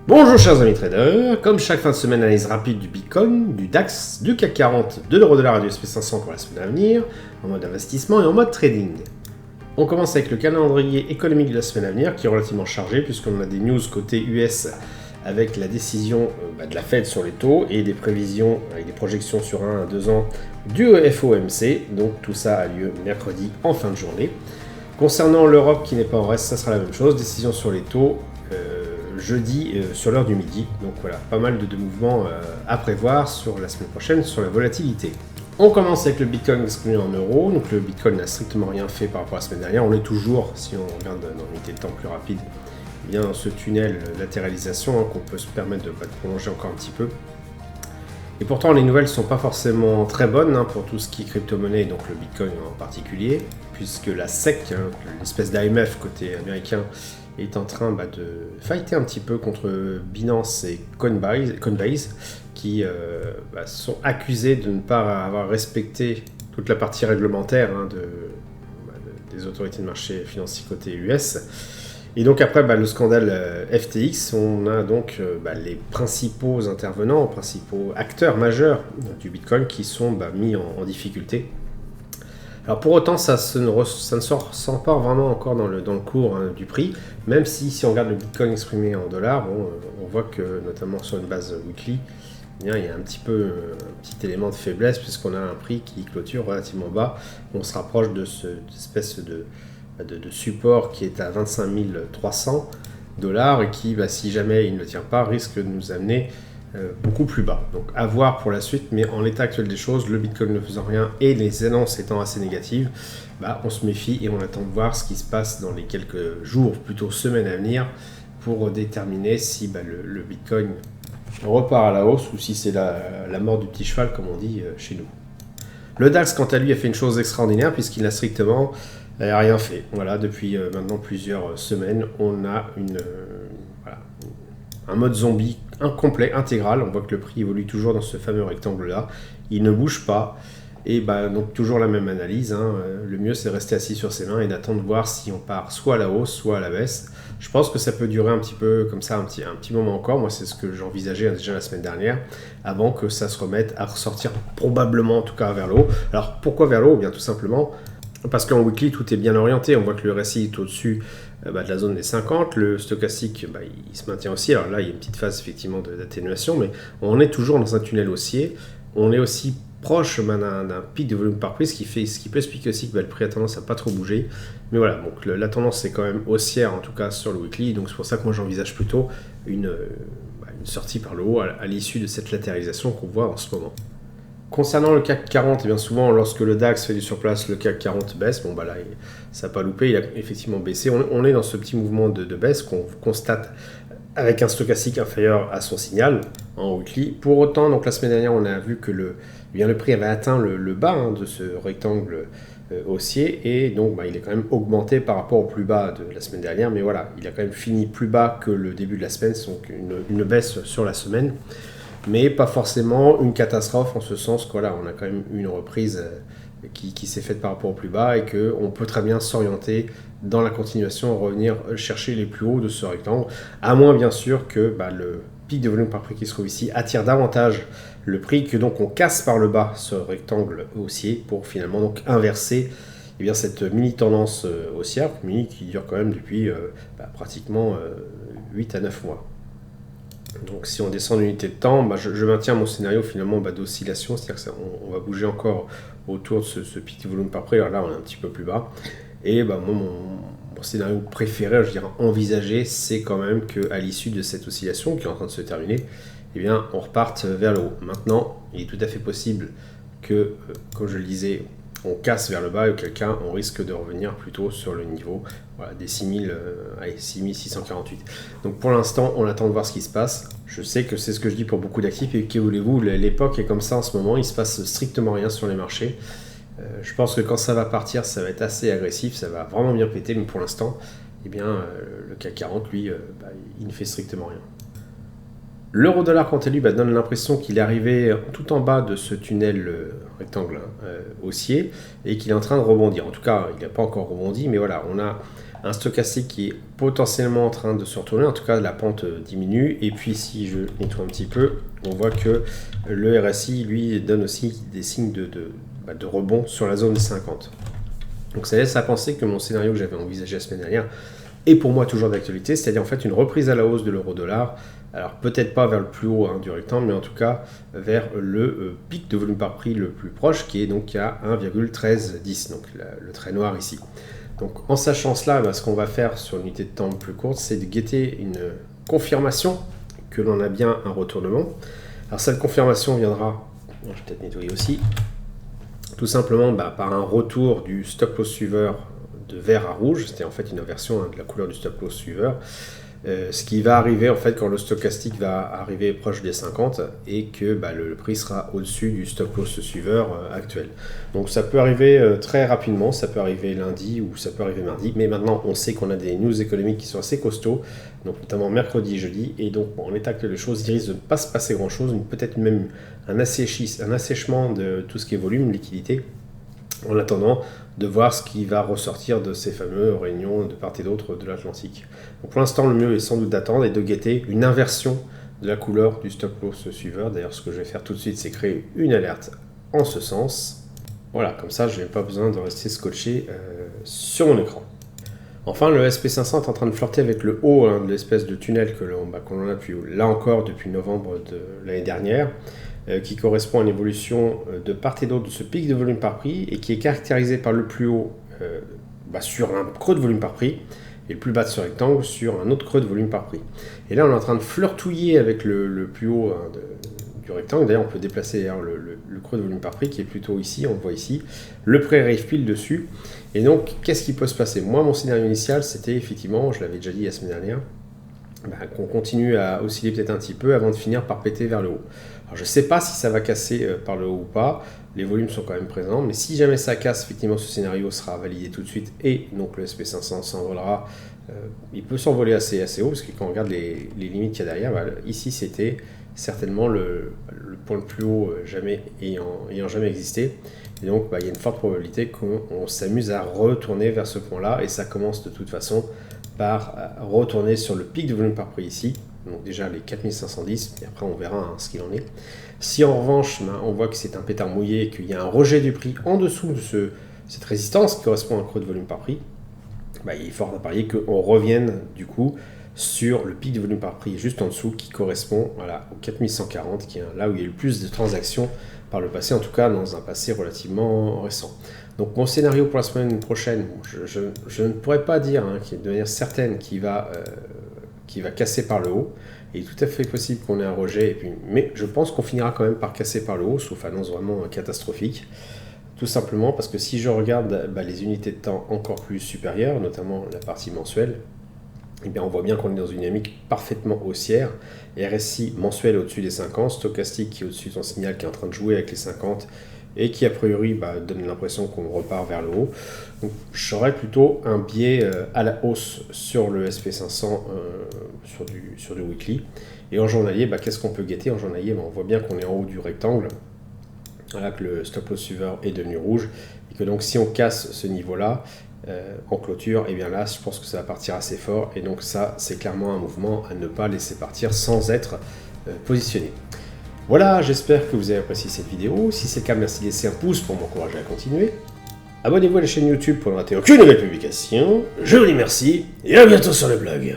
Bonjour chers amis traders, comme chaque fin de semaine, analyse rapide du Bitcoin, du DAX, du CAC 40, de l'euro-dollar et du SP500 pour la semaine à venir, en mode investissement et en mode trading. On commence avec le calendrier économique de la semaine à venir qui est relativement chargé puisqu'on a des news côté US avec la décision de la Fed sur les taux et des prévisions avec des projections sur 1 à 2 ans du FOMC, donc tout ça a lieu mercredi en fin de journée. Concernant l'Europe qui n'est pas en reste, ça sera la même chose, décision sur les taux jeudi sur l'heure du midi. Donc voilà, pas mal de mouvements à prévoir sur la semaine prochaine sur la volatilité. On commence avec le Bitcoin exprimé en euros. Donc le Bitcoin n'a strictement rien fait par rapport à la semaine dernière. On est toujours, si on regarde dans l'unité de temps plus rapide, bien dans ce tunnel latéralisation qu'on peut se permettre de prolonger encore un petit peu. Et pourtant, les nouvelles ne sont pas forcément très bonnes pour tout ce qui est crypto-monnaie, donc le Bitcoin en particulier, puisque la SEC, l'espèce d'AMF côté américain, est en train de fighter un petit peu contre Binance et Coinbase qui sont accusés de ne pas avoir respecté toute la partie réglementaire des autorités de marché financier côté US. Et donc après le scandale FTX, on a donc les principaux intervenants, principaux acteurs majeurs du Bitcoin qui sont mis en difficulté. Alors pour autant, ça ne se ressent pas vraiment encore dans le cours du prix, même si on regarde le Bitcoin exprimé en dollars, on voit que notamment sur une base weekly, il y a un petit élément de faiblesse puisqu'on a un prix qui clôture relativement bas. On se rapproche de cette espèce de support qui est à 25 300 $ et qui, si jamais il ne tient pas, risque de nous amener beaucoup plus bas. Donc à voir pour la suite, mais en l'état actuel des choses, le Bitcoin ne faisant rien et les annonces étant assez négatives, on se méfie et on attend de voir ce qui se passe dans les quelques jours, plutôt semaines à venir, pour déterminer si le Bitcoin repart à la hausse ou si c'est la mort du petit cheval, comme on dit chez nous. Le DAX, quant à lui, a fait une chose extraordinaire puisqu'il n'a strictement rien fait. Voilà, depuis maintenant plusieurs semaines, on a un mode zombie incomplet, intégral. On voit que le prix évolue toujours dans ce fameux rectangle-là. Il ne bouge pas. Et donc toujours la même analyse. Le mieux, c'est de rester assis sur ses mains et d'attendre de voir si on part soit à la hausse, soit à la baisse. Je pense que ça peut durer un petit peu comme ça, un petit moment encore. Moi, c'est ce que j'envisageais déjà la semaine dernière, avant que ça se remette à ressortir probablement, en tout cas, vers le haut. Alors, pourquoi vers le haut ? Bien tout simplement parce qu'en weekly, tout est bien orienté. On voit que le RSI est au-dessus de la zone des 50. Le stochastique, il se maintient aussi. Alors là, il y a une petite phase effectivement d'atténuation, mais on est toujours dans un tunnel haussier. On est aussi proche d'un pic de volume par prix, ce qui peut expliquer aussi que le prix a tendance à pas trop bouger. Mais voilà, donc la tendance est quand même haussière, en tout cas sur le weekly. Donc c'est pour ça que moi j'envisage plutôt une sortie par le haut à l'issue de cette latéralisation qu'on voit en ce moment. Concernant le CAC 40, bien souvent, lorsque le DAX fait du surplace, le CAC 40 baisse. Là, ça n'a pas loupé, il a effectivement baissé. On est dans ce petit mouvement de baisse qu'on constate avec un stochastique inférieur à son signal en weekly. Pour autant, donc la semaine dernière, on a vu que le prix avait atteint le bas de ce rectangle haussier et donc il est quand même augmenté par rapport au plus bas de la semaine dernière. Mais voilà, il a quand même fini plus bas que le début de la semaine, donc une baisse sur la semaine. Mais pas forcément une catastrophe en ce sens qu'on a quand même une reprise qui s'est faite par rapport au plus bas et qu'on peut très bien s'orienter dans la continuation, revenir chercher les plus hauts de ce rectangle, à moins bien sûr que le pic de volume par prix qui se trouve ici attire davantage le prix, que donc on casse par le bas ce rectangle haussier pour finalement donc inverser cette mini tendance haussière, qui dure quand même depuis pratiquement 8 à 9 mois. Donc si on descend l'unité de temps, je maintiens mon scénario finalement d'oscillation, c'est-à-dire qu'on va bouger encore autour de ce pic de volume par prix. Alors là on est un petit peu plus bas. Et moi mon scénario préféré, je dirais envisagé, c'est quand même qu'à l'issue de cette oscillation qui est en train de se terminer, on reparte vers le haut. Maintenant, il est tout à fait possible que, comme je le disais, on casse vers le bas et auquel cas on risque de revenir plutôt sur le niveau des 6648. Donc pour l'instant, on attend de voir ce qui se passe. Je sais que c'est ce que je dis pour beaucoup d'actifs et que voulez-vous, l'époque est comme ça en ce moment, il se passe strictement rien sur les marchés. Je pense que quand ça va partir, ça va être assez agressif, ça va vraiment bien péter, mais pour l'instant, le CAC 40, lui, il ne fait strictement rien. L'euro-dollar, quant à lui, donne l'impression qu'il est arrivé tout en bas de ce tunnel rectangle haussier et qu'il est en train de rebondir. En tout cas, il n'a pas encore rebondi, mais voilà, on a un stochastique qui est potentiellement en train de se retourner. En tout cas, la pente diminue. Et puis, si je nettoie un petit peu, on voit que le RSI, lui, donne aussi des signes de rebond sur la zone des 50. Donc, ça laisse à penser que mon scénario que j'avais envisagé la semaine dernière est pour moi toujours d'actualité, c'est-à-dire en fait une reprise à la hausse de l'euro-dollar. Alors peut-être pas vers le plus haut du rectangle, mais en tout cas vers le pic de volume par prix le plus proche, qui est donc à 1,1310, donc le trait noir ici. Donc en sachant cela, ce qu'on va faire sur une unité de temps plus courte, c'est de guetter une confirmation que l'on a bien un retournement. Alors cette confirmation viendra, je vais peut-être nettoyer aussi, tout simplement par un retour du stop loss suiveur de vert à rouge, c'était en fait une inversion de la couleur du stop loss suiveur. Ce qui va arriver en fait quand le stochastique va arriver proche des 50 et que le prix sera au-dessus du stop loss suiveur actuel. Donc ça peut arriver très rapidement, ça peut arriver lundi ou ça peut arriver mardi, mais maintenant on sait qu'on a des news économiques qui sont assez costauds, donc notamment mercredi et jeudi, et donc en l'état actuel des choses, il risque de ne pas se passer grand-chose, peut-être même un assèchement de tout ce qui est volume, liquidité, en attendant de voir ce qui va ressortir de ces fameuses réunions de part et d'autre de l'Atlantique. Donc pour l'instant, le mieux est sans doute d'attendre et de guetter une inversion de la couleur du stop loss suiveur. D'ailleurs, ce que je vais faire tout de suite, c'est créer une alerte en ce sens. Voilà, comme ça, je n'ai pas besoin de rester scotché sur mon écran. Enfin, le SP500 est en train de flirter avec le haut de l'espèce de tunnel que l'on a là encore depuis novembre de l'année dernière, qui correspond à une évolution de part et d'autre de ce pic de volume par prix et qui est caractérisé par le plus haut sur un creux de volume par prix et le plus bas de ce rectangle sur un autre creux de volume par prix. Et là, on est en train de flirtouiller avec le plus haut du rectangle. D'ailleurs, on peut déplacer le creux de volume par prix qui est plutôt ici, on le voit ici. Le prix arrive pile dessus. Et donc, qu'est-ce qui peut se passer? Moi, mon scénario initial, c'était effectivement, je l'avais déjà dit la semaine dernière, qu'on continue à osciller peut-être un petit peu avant de finir par péter vers le haut. Alors, je ne sais pas si ça va casser par le haut ou pas, les volumes sont quand même présents, mais si jamais ça casse, effectivement ce scénario sera validé tout de suite et donc le SP500 s'envolera. Il peut s'envoler assez haut parce que quand on regarde les limites qu'il y a derrière, ici c'était certainement le point le plus haut ayant jamais existé. Et donc il y a une forte probabilité qu'on s'amuse à retourner vers ce point-là et ça commence de toute façon par retourner sur le pic de volume par prix ici, donc déjà les 4510, et après on verra ce qu'il en est. Si en revanche on voit que c'est un pétard mouillé et qu'il y a un rejet du prix en dessous de cette résistance qui correspond à un creux de volume par prix, il est fort à parier qu'on revienne du coup sur le pic de volume par prix juste en dessous qui correspond au 4140, qui est là où il y a eu le plus de transactions par le passé, en tout cas dans un passé relativement récent. Donc mon scénario pour la semaine prochaine, je ne pourrais pas dire de manière certaine qu'il va casser par le haut. Il est tout à fait possible qu'on ait un rejet, mais je pense qu'on finira quand même par casser par le haut, sauf annonce vraiment catastrophique. Tout simplement parce que si je regarde les unités de temps encore plus supérieures, notamment la partie mensuelle, on voit bien qu'on est dans une dynamique parfaitement haussière. RSI mensuel au-dessus des 50, stochastique qui est au-dessus de son signal qui est en train de jouer avec les 50 et qui a priori donne l'impression qu'on repart vers le haut. Donc j'aurais plutôt un biais à la hausse sur le SP500 sur du weekly. Et en journalier, qu'est-ce qu'on peut guetter? En journalier, on voit bien qu'on est en haut du rectangle, que le stop loss suiveur est devenu rouge, et que donc si on casse ce niveau-là en clôture, là je pense que ça va partir assez fort, et donc ça c'est clairement un mouvement à ne pas laisser partir sans être positionné. Voilà, j'espère que vous avez apprécié cette vidéo. Si c'est le cas, merci de laisser un pouce pour m'encourager à continuer. Abonnez-vous à la chaîne YouTube pour ne rater aucune nouvelle publication. Je vous dis merci et à bientôt sur le blog.